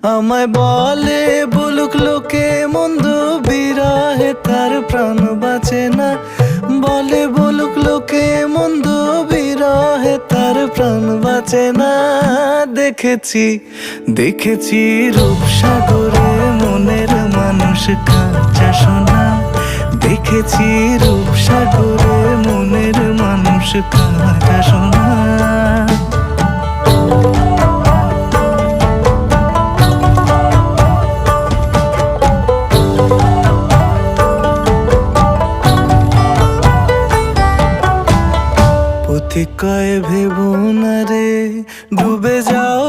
আমায় বলে বলুক লোকে মন্দ, বিরহে তার প্রাণ বাঁচে না। বলে বলুক লোকে মন্দ, বিরহে তার প্রাণ বাঁচে না। দেখেছি দেখেছি রূপসাগরে মনের মানুষ কাঁচা সোনা। দেখেছি রূপসাগরে মনের মানুষ কাঁচা সোনা। পথিক কয় ভেবো না রে, ডুবে যাও